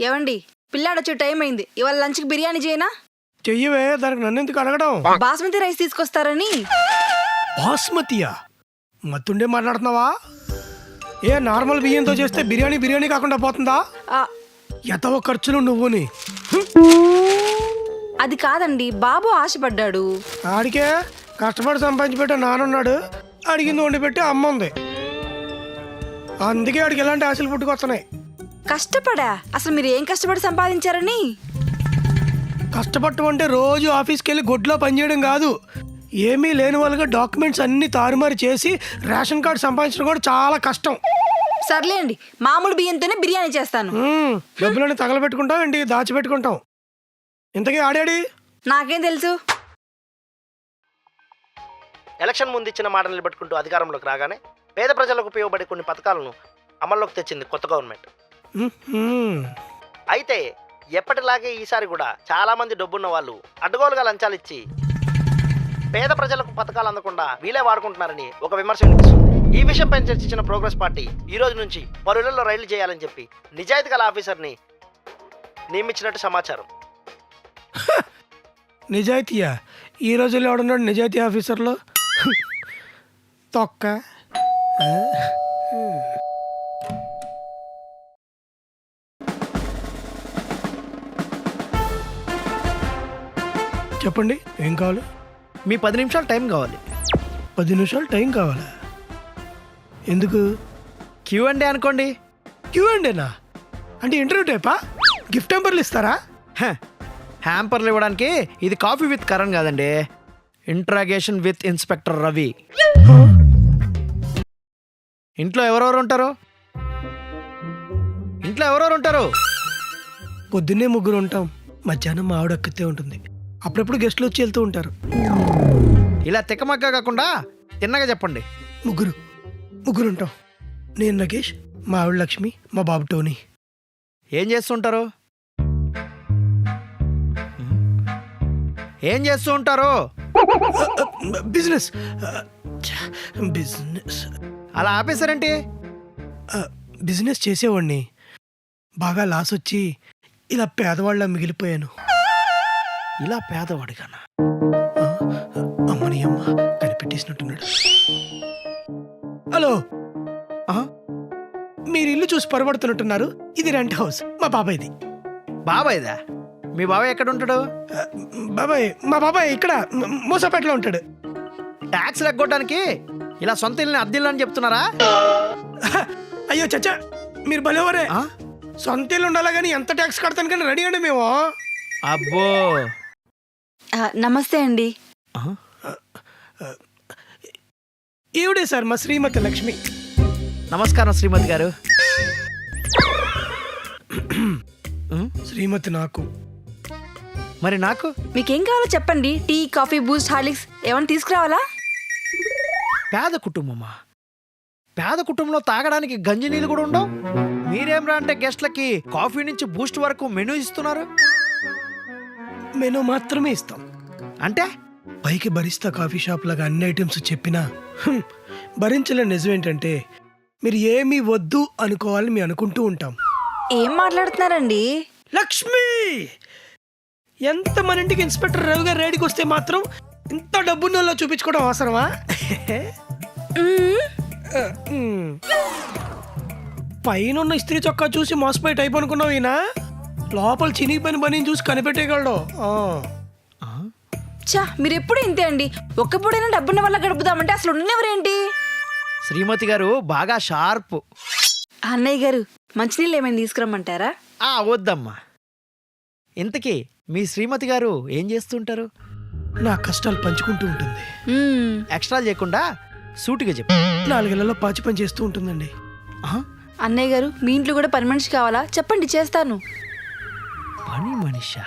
ఏవండి పిల్లాడొచ్చే టైం అయింది, ఇవాళ లంచ్కి బిర్యానీ చేయనా? చెయ్యవే, దానికి నన్ను ఎందుకు అడగడం? బాస్మతి రైస్ తీసుకొస్తారని. బాస్మతియా? మత్తుండే మాట్లాడుతున్నావా? ఏ నార్మల్ బియ్యంతో చేస్తే బిర్యానీ కాకుండా పోతుందా? ఎతవ ఖర్చులు నువ్వుని. అది కాదండి, బాబు ఆశపడ్డాడు. ఆడికే కష్టపడి సంపాదించి పెట్టే నానున్నాడు, అడిగింది వండి పెట్టి అమ్మ ఉంది. అందుకే ఆడికి ఎలాంటి ఆశలు పుట్టుకొస్తున్నాయి. కష్టపడా? అసలు మీరు ఏం కష్టపడి సంపాదించారని? కష్టపడటం అంటే రోజు ఆఫీస్కి వెళ్ళి గొడ్లో పనిచేయడం కాదు. ఏమీ లేని వాళ్ళగా డాక్యుమెంట్స్ అన్ని తారుమారు చేసి రేషన్ కార్డు సంపాదించడం కూడా చాలా కష్టం. సర్లేండి, మామూలు బియ్యంతోనే బిర్యానీ చేస్తాను. డబ్బులని తగలబెట్టుకుంటాం ఏంటి, దాచిపెట్టుకుంటాం. ఇంతకీ ఆడాడి? నాకేం తెలుసు. ఎలక్షన్ ముందు ఇచ్చిన మాట నిలబెట్టుకుంటూ అధికారంలోకి రాగానే పేద ప్రజలకు ఉపయోగపడే కొన్ని పథకాలను అమల్లోకి తెచ్చింది కొత్త గవర్నమెంట్. అయితే ఎప్పటిలాగే ఈసారి కూడా చాలా మంది డబ్బున్న వాళ్ళు అడ్డగోలుగా లంచాలు ఇచ్చి పేద ప్రజలకు పథకాలు అందకుండా వీలే వాడుకుంటున్నారని ఒక విమర్శ వినిపిస్తుంది. ఈ విషయంపై చర్చించిన ప్రోగ్రెస్ పార్టీ ఈ రోజు నుంచి పరులలో రైళ్లు చేయాలని చెప్పి నిజాయితీ గల ఆఫీసర్ని నియమించినట్టు సమాచారం. నిజాయితీయా? ఈ రోజుల్లో ఎవడున్నాడు నిజాయితీ ఆఫీసర్లో? తొక్క. చెప్పండి, ఏం కావాలి? మీ 10 నిమిషాలు టైం కావాలి. 10 నిమిషాలు టైం కావాలా? ఎందుకు? Q&A అనుకోండి. Q&Aనా? అంటే ఇంటర్వ్యూ టైపా? గిఫ్ట్ హ్యాంపర్లు ఇస్తారా? హ్యాంపర్లు ఇవ్వడానికి ఇది కాఫీ విత్ కరణ్ కాదండి, ఇంట్రాగేషన్ విత్ ఇన్స్పెక్టర్ రవి. ఇంట్లో ఎవరెవరు ఉంటారు? పొద్దున్నే ముగ్గురు ఉంటాం, మధ్యాహ్నం మా ఆవిడ ఒక్కతే ఉంటుంది, అప్పుడప్పుడు గెస్ట్లు వచ్చి వెళ్తూ ఉంటారు. ఇలా తిక్కమక్క కాకుండా తిన్నగా చెప్పండి. ముగ్గురు ఉంటాం. నేను నగేష్, మా ఆవిడ లక్ష్మి, మా బాబు టోనీ. ఏం చేస్తుంటారు? బిజినెస్. అలా ఆపేశారంటే? బిజినెస్ చేసేవాడిని, బాగా లాస్ వచ్చి ఇలా పేదవాళ్ళ మిగిలిపోయాను. ఇలా పేదవాడిగానా? అమ్మని అమ్మ కనిపెట్టేసినట్టున్నాడు. హలో, మీరు ఇల్లు చూసి పొరబడుతున్నట్టున్నారు. ఇది రెంట్ హౌస్, మా బాబాయ్ది. బాబాయ్దా? మీ బాబాయ్ ఎక్కడ ఉంటాడు? మా బాబాయ్ ఇక్కడ మూసాపేటలో ఉంటాడు. ట్యాక్స్ లెక్కొట్టడానికి ఇలా సొంత ఇల్లుని అద్దెల్లు అని చెప్తున్నారా? అయ్యో చచ్చా, మీరు భలేవరే. సొంత ఇల్లు ఉండాలా కానీ ఎంత ట్యాక్స్ కడతాను కానీ రెడీ అండి మేము. అబ్బో. నమస్తే అండి. ఈవిడే సార్ మా శ్రీమతి లక్ష్మి. నమస్కారం శ్రీమతి గారు. శ్రీమతి నాకు. మరి నాకు? మీకేం కావాలో చెప్పండి. టీ, కాఫీ, బూస్ట్, హార్లిక్స్ ఏమైనా తీసుకురావాలా? పేద కుటుంబమా? పేద కుటుంబంలో తాగడానికి గంజి నీళ్ళు కూడా ఉండవు. మీరేమ్రా అంటే గెస్ట్లకి కాఫీ నుంచి బూస్ట్ వరకు మెనూ ఇస్తున్నారు. మెనూ మాత్రమే ఇస్తాం. అంటే పైకి బరిస్తా కాఫీ షాప్ లాగా అన్ని ఐటమ్స్ చెప్పినా భరించలేని నిజం ఏంటంటే మీరు ఏమీ వద్దు అనుకోవాలని మేము అనుకుంటూ ఉంటాం. ఏం మాట్లాడుతున్నారండి? లక్ష్మి, ఎంత మన ఇంటికి ఇన్స్పెక్టర్ రవి గారు రేడికి వస్తే మాత్రం ఇంత డబ్బున్నోళ్ళ చూపించుకోవడం అవసరమా? పైన ఇస్త్రీ చొక్కా చూసి మోసపోయి టైప్ అనుకున్నావు, ఈయన లోపల చినిగిపోయిన పని చూసి కనిపెట్టేయగలడు. చా, మీరు ఎప్పుడు ఇంతే అండి. ఒక్కప్పుడైనా డబ్బున్న వల్ల గడుపుదామంటే అసలు ఉన్నెవరేంటి? శ్రీమతి గారు బాగా షార్ప్. అన్నయ్య గారు, మంచినీళ్ళు ఏమైనా తీసుకురమ్మంటారా? వద్దమ్మా. ఇంతకీ మీ శ్రీమతి గారు ఏం చేస్తుంటారు? నా కష్టాలు పంచుకుంటూ ఉంటుంది. ఎక్స్ట్రా చేయకుండా సూటిగా చెప్పు. 4 ఏళ్లలో పాచి పని చేస్తూ ఉంటుందండి. అన్నయ్య గారు, మీ ఇంట్లో కూడా పని మనిషి కావాలా? చెప్పండి, చేస్తాను. పని మనిషా?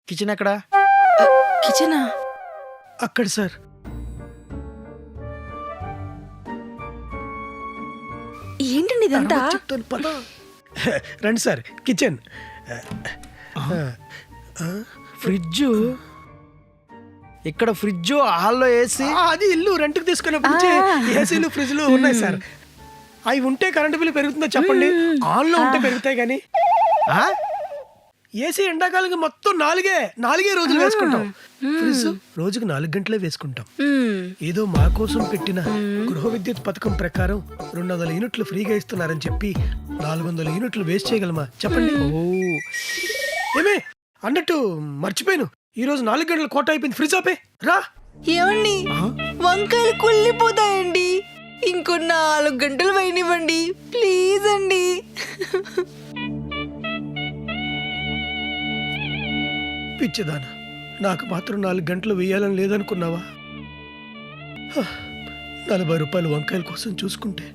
కిచెన్ ఎక్కడా? కిచెనా? అక్కడ సార్. ఏంటండి ఇదంతా? చెప్తాను పద. రండి సార్, కిచెన్. ఫ్రిడ్జ్ ఇక్కడ ఫ్రిడ్జ్, హాల్లో ఏసీ. అది ఇల్లు రెంట్కి తీసుకున్నప్పటి నుంచి ఏసీలు ఫ్రిడ్జ్లు ఉన్నాయి సార్. అవి ఉంటే కరెంటు బిల్లు పెరుగుతుందో చెప్పండి? ఆన్లో ఉంటే పెరుగుతాయి కానీ ఏసీ ఎండాకాలం మొత్తం నాలుగే రోజులు వేసుకుంటాం. ఫ్రిడ్జ్ రోజుకు 4 గంటలే వేసుకుంటాం. ఏదో మా కోసం పెట్టిన గృహ విద్యుత్ పథకం ప్రకారం 200 యూనిట్లు ఫ్రీగా ఇస్తున్నారని చెప్పి 400 యూనిట్లు వేస్ట్ చేయగలమా చెప్పండి? ఏమే అన్నట్టు మర్చిపోయాను, ఈ రోజు 4 గంటల కోట అయిపోయింది. ఫ్రిడ్జ్ ఆపే రా. ఏమండి వంకాయలు కుళ్ళిపోతాయండి, ఇంకో 4 గంటలు వేయనివ్వండి ప్లీజ్ అండి. పిచ్చిదానా, నాకు మాత్రం 4 గంటలు వేయాలని లేదనుకున్నావా? 40 రూపాయలు వంకాయల కోసం చూసుకుంటే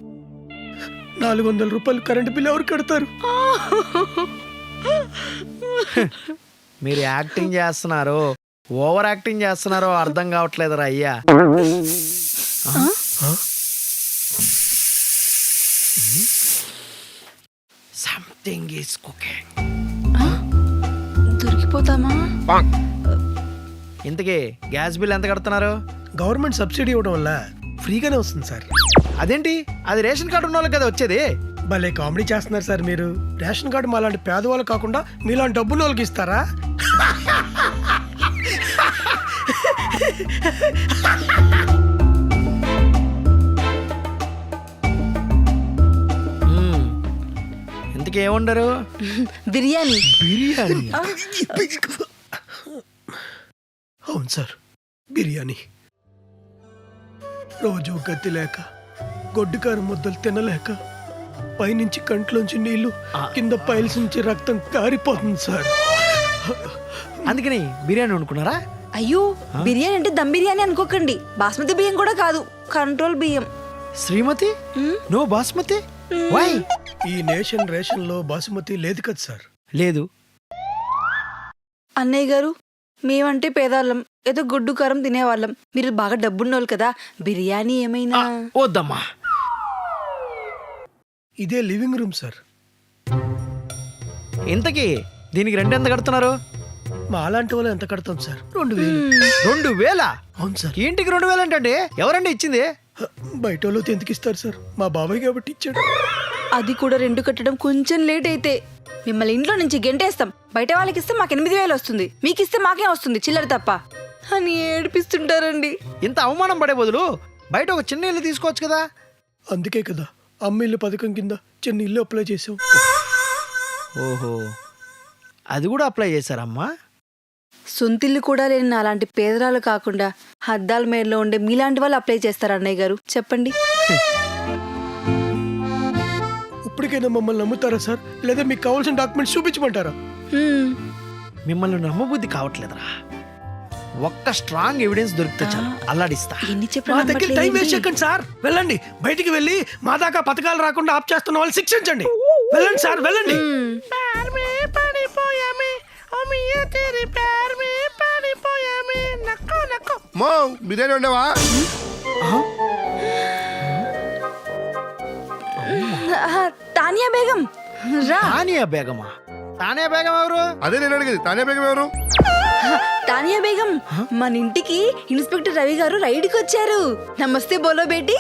400 రూపాయలు కరెంటు బిల్లు ఎవరు కడతారు? మీరు యాక్టింగ్ చేస్తున్నారు, ఓవర్ యాక్టింగ్ చేస్తున్నారో అర్థం కావట్లేదురా అయ్యా. Something is cooking. దొరికిపోతామా? ఇంతకీ గ్యాస్ బిల్ ఎంత కడుతున్నారు? గవర్నమెంట్ సబ్సిడీ ఇవ్వడం వల్ల ఫ్రీగానే వస్తుంది సార్. అదేంటి, అది రేషన్ కార్డు ఉన్న వాళ్ళకి కదా వచ్చేది. భలే కామెడీ చేస్తున్నారు సార్ మీరు. రేషన్ కార్డు మాలాంటి పేదవాళ్ళు కాకుండా మీలాంటి డబ్బున్న వాళ్ళకి ఇస్తారా? ఇంతకీ ఏముండరు? బిర్యానీ. బిర్యానీ? అవును సార్, బిర్యానీ. రోజు గతి లేక గొడ్డుకారు ముద్దలు తినలేక పైనుంచి కంట్లోంచి నీళ్లు, కింద పైల్స్ నుంచి రక్తం కారిపోతుంది సార్. అందుకని బిర్యానీ వండుకున్నారా? అయ్యో బిర్యానీ అంటే దమ్ బిర్యానీ అనుకోకండి, బాస్మతి బియ్యం కూడా కాదు, కంట్రోల్ బియ్యం. శ్రీమతి నో బాస్మతి? వై? ఈ రేషన్ లో బాసుమతి లేదు కదా సార్. లేదు. అన్నయ్య గారు, మేమంటే పేదవాళ్ళం, ఏదో గుడ్డు కారం తినేవాళ్ళం, మీరు బాగా డబ్బున్నోళ్ళు కదా, బిర్యానీ ఏమైనా? వద్దమ్మా. ఇదే లివింగ్ రూమ్ సార్. ఇంతకీ దీనికి రెంట్ ఎంత కడుతున్నారు? మా అలాంటి వాళ్ళు ఎంత కడతాం సార్? 2000. 2000? అవును సార్. ఇంటికి 2000 అంటే ఎవరండి ఇచ్చింది? బయట వాళ్ళు ఎందుకు ఇస్తారు సార్? మా బాబాయ్ కాబట్టి ఇచ్చాడు. అది కూడా రెంట్ కట్టడం కొంచెం లేట్ అయితే మిమ్మల్ని ఇంట్లో నుంచి గెంటేస్తాం, బయట వాళ్ళకి ఇస్తే మాకు 8000 వస్తుంది, మీకు ఇస్తే మాకేం వస్తుంది చిల్లర తప్ప అని ఏడిపిస్తుంటారండి. ఇంత అవమానం పడే బదులు బయట ఒక చిన్న ఇల్లు తీసుకోవచ్చు కదా. అందుకే కదా అమ్మ ఇల్లు పథకం కింద చిన్న ఇల్లు అప్లై చేసాం. ఓహో, అది కూడా అప్లై చేశారమ్మా? సొంతిల్లు కూడా లేని అలాంటి పేదరాలు కాకుండా హద్దాల మేరలో ఉండే మీలాంటి వాళ్ళు అప్లై చేస్తారు అన్నయ్య గారు, చెప్పండి. ఇప్పటికైనా మమ్మల్ని నమ్ముతారా సార్, లేదా మీకు కావాల్సిన డాక్యుమెంట్స్ చూపించమంటారా? మిమ్మల్ని నమ్మబుద్ధి కావట్లేదురా. ఒక్క స్ట్రాంగ్ ఎవిడెన్స్ దొరికితే చాలు, అల్లాడిస్తా. ఎన్ని మా దగ్గర టైం వేస్ట్ చెప్పండి. చేయకండి సార్. వెళ్ళండి, బయటికి వెళ్ళి మా దాకా పథకాలు రాకుండా ఆప్ చేస్తున్న వాళ్ళు శిక్షించండి. వెళ్ళండి సార్, వెళ్ళండి. మో బిర్యానీ ఉండేవా? తానియా బేగం రా. తానియా బేగమా? తానియా బేగం ఎవరు? అదే నేను అడిగేది, తానియా బేగం ఎవరు? తానియా బేగం మన ఇంటికి ఇన్స్పెక్టర్ రవి గారు రైడ్కి వచ్చారు. నమస్తే బోలో బేటీ.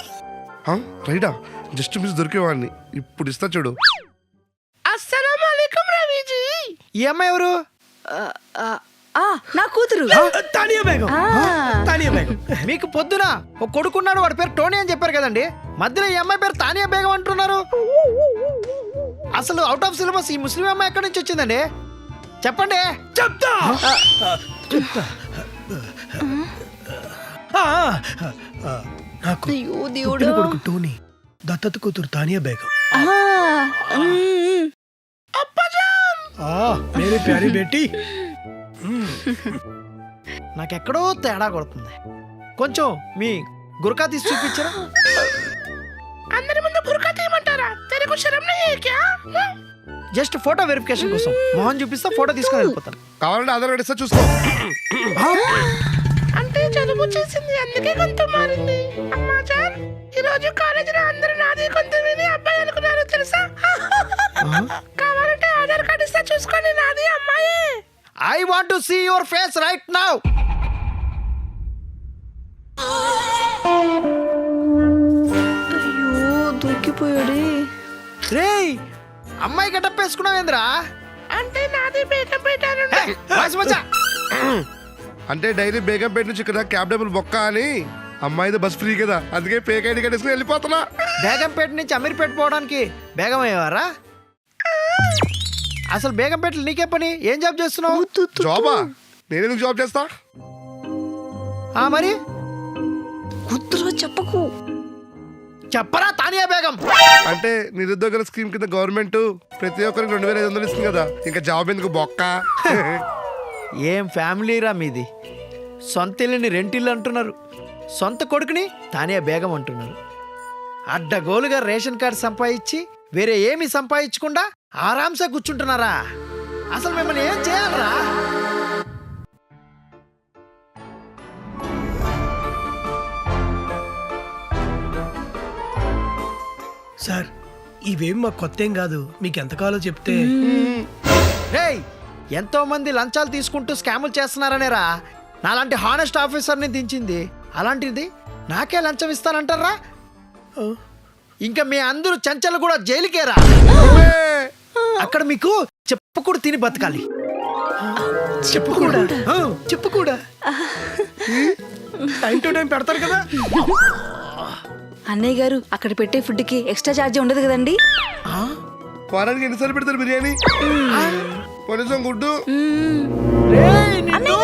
రైడా, జస్ట్ మిస్ దొరికేవాడిని, ఇప్పుడు ఇస్తా చూడు. అస్సలాముఅలైకుం రవిజీ. ఈ అమ్మాయి ఎవరు? నా కూతురు తానియా బేగం. తానియా బేగం. మీకు పొద్దున ఒక కొడుకున్నాడు, వాడి పేరు టోనీ అని చెప్పారు కదండి, మధ్యలో ఈ అమ్మాయి పేరు తానియా బేగం అంటున్నారు. అసలు అవుట్ ఆఫ్ సిలబస్ ఈ ముస్లిం అమ్మాయి ఎక్కడి నుంచి వచ్చిందండి? చెప్పండి. చెప్తా. నాకు అయ్యో పుట్టిన దేవుడా. కొడుకు టోనీ, దత్తత కూతురు తానియా బేగం. మేరీ ప్యారీ బేటీ. నాకెక్కడో తేడా కొడుతుంది. కొంచెం మీ గురకా తీసి చూపించారా? అందరి ముందు గురకా తీయమంటారా? తెరకు శరం నహీ హై క్యా? జస్ట్ ఫోటో వెరిఫికేషన్ కోసం మొహం చూపిస్తా, ఫోటో తీసుకొని వెళ్ళిపోతాను. కావాలంటే ఆధార్ కార్డు ఇస్తా చూసుకో. అంటే చదువు చేసింది, అందుకే గొంతు మారింది. అమ్మా జాన్, ఈ రోజు కాలేజీలో అందరూ నాది గొంతు విని అబ్బాయి అనుకున్నారు తెలుసా? కావాలంటే ఆధార్ కార్డు ఇస్తా చూసుకోండి, నాది అమ్మాయి. I want to see your face right now. అయ్యో దూకిపోయాడే. రేయ్ అమ్మాయి గడ్డప్ప వేసుకున్నావేంద్రా? అంటే నాది బేగంపేట నుండి. ఏయ్, వాయిస్ మచ్చా. అంటే డైలీ బేగంపేట నుంచి ఇక్కడ క్యాబ్ డబ్బులు బొక్క అని అమ్మాయిది బస్ ఫ్రీ కదా అందుకే పేక్ ఐడి కట్టేసుకుని వెళ్ళిపోతున్నా. బేగంపేట నుంచి అమీర్పేట పోవడానికి బేగం అయ్యేవారా? అసలు బేగంపేటలో నీకే పని? ఏం జాబ్ చేస్తున్నావు? జాబా? నేనెందుకు జాబ్ చేస్తా? మరి గుర్తులో చెప్పకు. చెప్పరా తానియా బేగం. అంటే నిరుద్యోగుల స్కీమ్ కింద గవర్నమెంట్ ప్రతి ఒక్కరికి 2500 ఇస్తుంది కదా, ఇంకా జాబ్ ఎందుకు బొక్క? ఏం ఫ్యామిలీరా మీది? సొంత ఇల్లుని రెంటిల్లు అంటున్నారు, సొంత కొడుకుని తానియా బేగం అంటున్నారు. అడ్డగోలుగా రేషన్ కార్డు సంపాదించి వేరే ఏమి సంపాదించకుండా ఆరాంసే కూర్చుంటున్నారా? అసలు మిమ్మల్ని ఏం చేయాలరా? సార్ ఇవేం మాకు కొత్త ఏం కాదు, మీకు ఎంత కావాలో చెప్తే. రేయ్ ఎంతో మంది లంచాలు తీసుకుంటూ స్కాములు చేస్తున్నారనేరా నాలాంటి హానెస్ట్ ఆఫీసర్ని దించింది. అలాంటిది నాకే లంచం ఇస్తానంటారా? ఇంకా మీ అందరూ చెంచలు కూడా జైలుకేరా. అక్కడ మీకు చెప్పకూడ తిని బతకాలి. చెప్పు కూడా చెప్పు కూడా టైం టు టైం పెడతారు కదా. అన్నయ్య గారు అక్కడ పెట్టే ఫుడ్ కి ఎక్స్ట్రా ఛార్జ్ ఉండదు కదండి? వారానికి ఎన్నిసార్లు పెడతారు బిర్యానీ? కనీసం గుడ్డు? రేయ్, నిన్ను